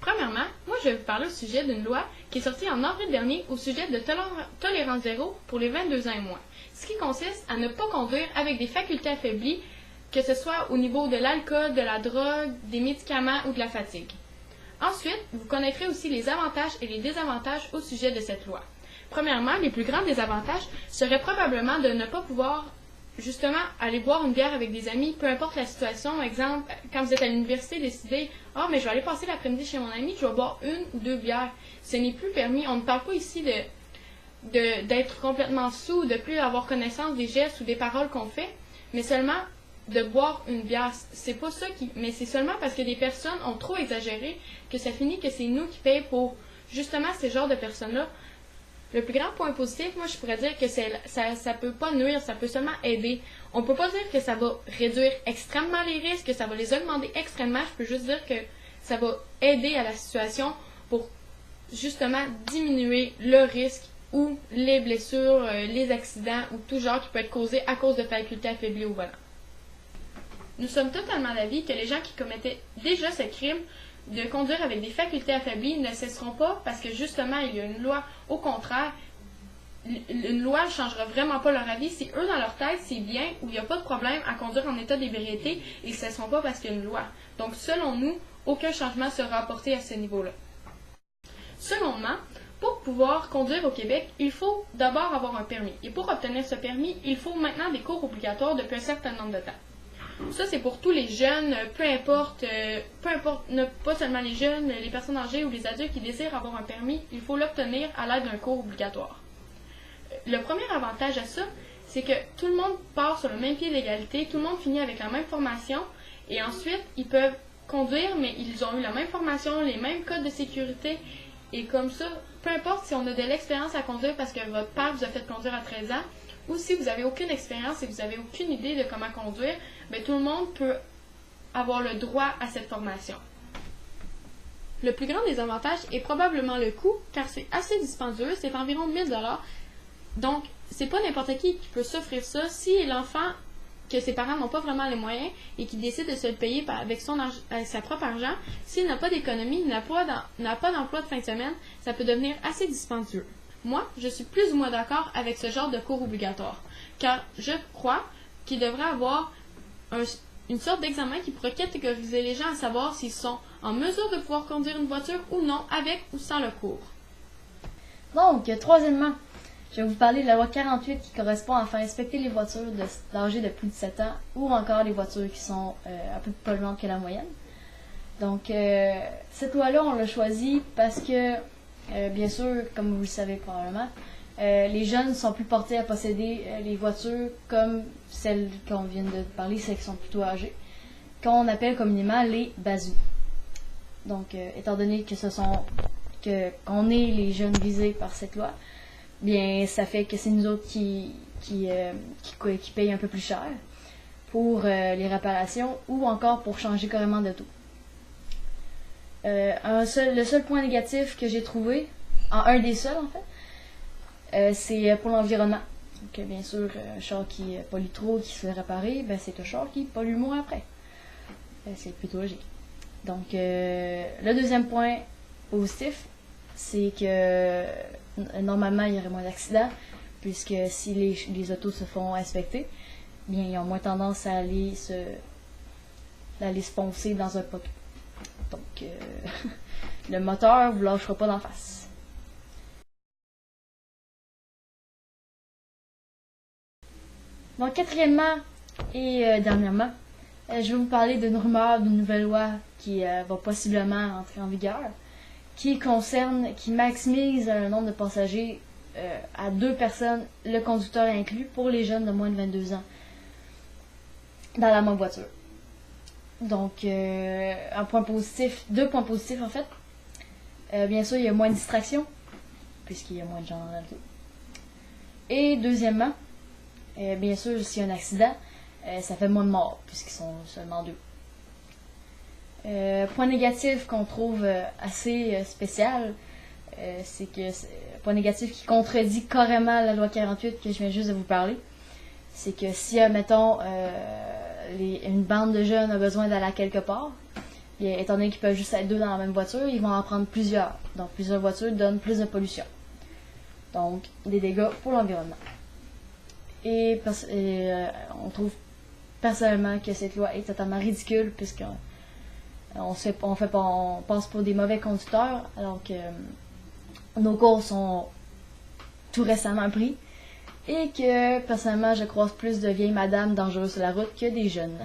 Premièrement, moi je vais vous parler au sujet d'une loi qui est sortie en avril dernier au sujet de tolérance zéro pour les 22 ans et moins, ce qui consiste à ne pas conduire avec des facultés affaiblies, que ce soit au niveau de l'alcool, de la drogue, des médicaments ou de la fatigue. Ensuite, vous connaîtrez aussi les avantages et les désavantages au sujet de cette loi. Premièrement, les plus grands désavantages seraient probablement de ne pas pouvoir justement aller boire une bière avec des amis, peu importe la situation. Exemple, quand vous êtes à l'université, décidez « Ah, mais je vais aller passer l'après-midi chez mon ami, je vais boire une ou deux bières. » Ce n'est plus permis. On ne parle pas ici d'être complètement sous, de plus avoir connaissance des gestes ou des paroles qu'on fait, mais seulement de boire une bière. C'est pas ça mais c'est seulement parce que des personnes ont trop exagéré que ça finit que c'est nous qui payons pour justement ces genres de personnes-là. Le plus grand point positif, moi, je pourrais dire que ça peut pas nuire, ça peut seulement aider. On peut pas dire que ça va réduire extrêmement les risques, que ça va les augmenter extrêmement. Je peux juste dire que ça va aider à la situation pour justement diminuer le risque ou les blessures, les accidents ou tout genre qui peut être causé à cause de facultés affaiblies au volant. Nous sommes totalement d'avis que les gens qui commettaient déjà ce crime de conduire avec des facultés affaiblies ne cesseront pas parce que justement il y a une loi. Au contraire, une loi ne changera vraiment pas leur avis. Si eux dans leur tête c'est bien ou il n'y a pas de problème à conduire en état d'ébriété, ils ne cesseront pas parce qu'il y a une loi. Donc selon nous, aucun changement sera apporté à ce niveau-là. Secondement, pour pouvoir conduire au Québec, il faut d'abord avoir un permis. Et pour obtenir ce permis, il faut maintenant des cours obligatoires depuis un certain nombre de temps. Ça, c'est pour tous les jeunes, peu importe, pas seulement les jeunes, les personnes âgées ou les adultes qui désirent avoir un permis, il faut l'obtenir à l'aide d'un cours obligatoire. Le premier avantage à ça, c'est que tout le monde part sur le même pied d'égalité, tout le monde finit avec la même formation, et ensuite, ils peuvent conduire, mais ils ont eu la même formation, les mêmes codes de sécurité, et comme ça, peu importe si on a de l'expérience à conduire parce que votre père vous a fait conduire à 13 ans, ou si vous n'avez aucune expérience et vous n'avez aucune idée de comment conduire, bien, tout le monde peut avoir le droit à cette formation. Le plus grand des avantages est probablement le coût, car c'est assez dispendieux, c'est environ 1000 $. Donc, c'est pas n'importe qui peut s'offrir ça. Si l'enfant, que ses parents n'ont pas vraiment les moyens et qui décide de se le payer avec sa propre argent, s'il n'a pas d'économie, n'a pas d'emploi de fin de semaine, ça peut devenir assez dispendieux. Moi, je suis plus ou moins d'accord avec ce genre de cours obligatoire, car je crois qu'il devrait avoir une sorte d'examen qui pourrait catégoriser les gens à savoir s'ils sont en mesure de pouvoir conduire une voiture ou non, avec ou sans le cours. Donc, troisièmement, je vais vous parler de la loi 48 qui correspond à faire respecter les voitures âgées de plus de 7 ans ou encore les voitures qui sont un peu plus polluantes que la moyenne. Donc, cette loi-là, on l'a choisie parce que bien sûr, comme vous le savez probablement, les jeunes ne sont plus portés à posséder les voitures comme celles qu'on vient de parler, celles qui sont plutôt âgées, qu'on appelle communément les bazous. Donc, étant donné que qu'on est les jeunes visés par cette loi, bien, ça fait que c'est nous autres qui payent un peu plus cher pour les réparations ou encore pour changer carrément d'auto. Le seul point négatif que j'ai trouvé, un des seuls en fait, c'est pour l'environnement. Donc bien sûr, un char qui pollue trop, qui se fait réparer, ben, c'est un char qui pollue moins après. C'est plutôt logique. Donc le deuxième point positif, c'est que normalement il y aurait moins d'accidents, puisque si les autos se font inspecter, bien ils ont moins tendance à aller se poncer dans un poteau. Donc, le moteur ne vous lâchera pas d'en face. Donc, quatrièmement et dernièrement, je vais vous parler d'une rumeur d'une nouvelle loi qui va possiblement entrer en vigueur, qui maximise le nombre de passagers à 2 personnes, le conducteur inclus, pour les jeunes de moins de 22 ans, dans la même voiture. Donc, deux points positifs en fait. Bien sûr, il y a moins de distractions, puisqu'il y a moins de gens dans l'auto. Et deuxièmement, bien sûr, s'il y a un accident, ça fait moins de morts, puisqu'ils sont seulement 2. Point négatif qu'on trouve assez spécial, c'est que point négatif qui contredit carrément la loi 48 que je viens juste de vous parler, c'est que si, mettons, une bande de jeunes a besoin d'aller à quelque part, étant donné qu'ils peuvent juste être deux dans la même voiture, ils vont en prendre plusieurs. Donc plusieurs voitures donnent plus de pollution. Donc des dégâts pour l'environnement. Et on trouve personnellement que cette loi est totalement ridicule puisqu'on on passe pour des mauvais conducteurs alors que nos cours sont tout récemment pris et que personnellement je croise plus de vieilles madames dangereuses sur la route que des jeunes.